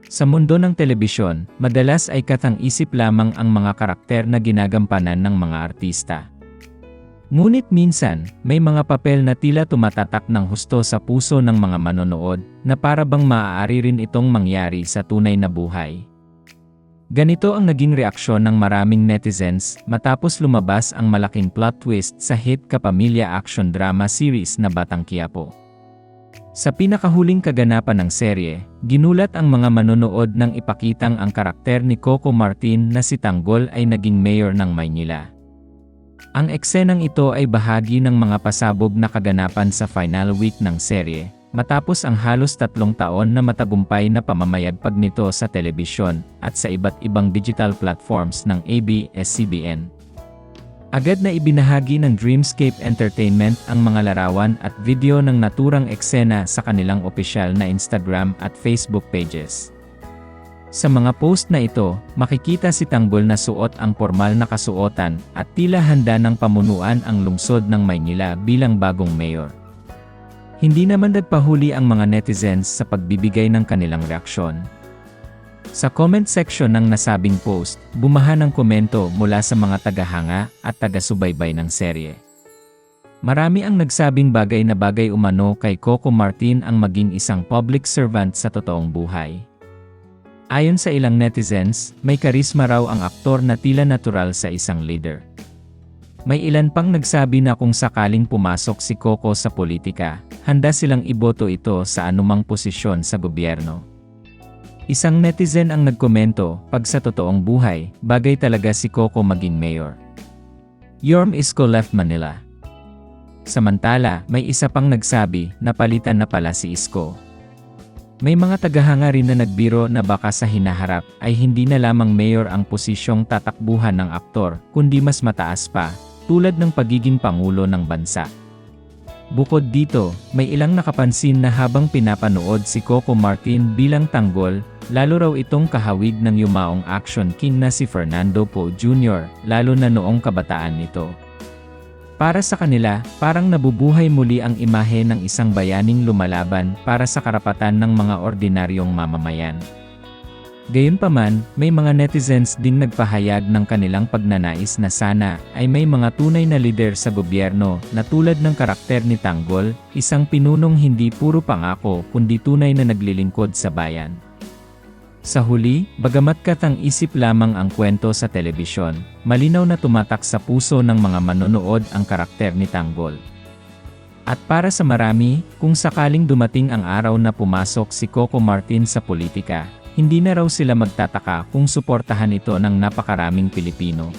Sa mundo ng telebisyon, madalas ay katang-isip lamang ang mga karakter na ginagampanan ng mga artista. Ngunit minsan, may mga papel na tila tumatatak ng husto sa puso ng mga manonood, na para bang maaari rin itong mangyari sa tunay na buhay. Ganito ang naging reaksyon ng maraming netizens matapos lumabas ang malaking plot twist sa hit kapamilya action drama series na Batang Quiapo. Sa pinakahuling kaganapan ng serye, ginulat ang mga manonood nang ipakitang ang karakter ni Coco Martin na si Tanggol ay naging mayor ng Maynila. Ang eksenang ito ay bahagi ng mga pasabog na kaganapan sa final week ng serye, matapos ang halos 3 taon na matagumpay na pamamayagpag nito sa telebisyon at sa iba't ibang digital platforms ng ABS-CBN. Agad na ibinahagi ng Dreamscape Entertainment ang mga larawan at video ng naturang eksena sa kanilang opisyal na Instagram at Facebook pages. Sa mga post na ito, makikita si Tanggol na suot ang pormal na kasuotan at tila handa ng pamunuan ang lungsod ng Maynila bilang bagong mayor. Hindi naman nagpahuli ang mga netizens sa pagbibigay ng kanilang reaksyon. Sa comment section ng nasabing post, bumaha ng komento mula sa mga tagahanga at taga-subaybay ng serye. Marami ang nagsabing bagay na bagay umano kay Coco Martin ang maging isang public servant sa totoong buhay. Ayon sa ilang netizens, may karisma raw ang aktor na tila natural sa isang leader. May ilan pang nagsabi na kung sakaling pumasok si Coco sa politika, handa silang iboto ito sa anumang posisyon sa gobyerno. Isang netizen ang nagkomento, pag sa totoong buhay, bagay talaga si Coco maging mayor. Yorm Isko left Manila. Samantala, may isa pang nagsabi, napalitan na pala si Isko. May mga tagahanga rin na nagbiro na baka sa hinaharap ay hindi na lamang mayor ang posisyong tatakbuhan ng aktor, kundi mas mataas pa, tulad ng pagiging pangulo ng bansa. Bukod dito, may ilang nakapansin na habang pinapanood si Coco Martin bilang Tanggol, lalo raw itong kahawig ng yumaong action king na si Fernando Poe Jr., lalo na noong kabataan nito. Para sa kanila, parang nabubuhay muli ang imahe ng isang bayaning lumalaban para sa karapatan ng mga ordinaryong mamamayan. Gayunpaman, may mga netizens din nagpahayag ng kanilang pagnanais na sana ay may mga tunay na lider sa gobyerno na tulad ng karakter ni Tanggol, isang pinunong hindi puro pangako kundi tunay na naglilingkod sa bayan. Sa huli, bagamat katang-isip lamang ang kwento sa telebisyon, malinaw na tumatak sa puso ng mga manonood ang karakter ni Tanggol. At para sa marami, kung sakaling dumating ang araw na pumasok si Coco Martin sa politika, hindi na raw sila magtataka kung suportahan ito ng napakaraming Pilipino.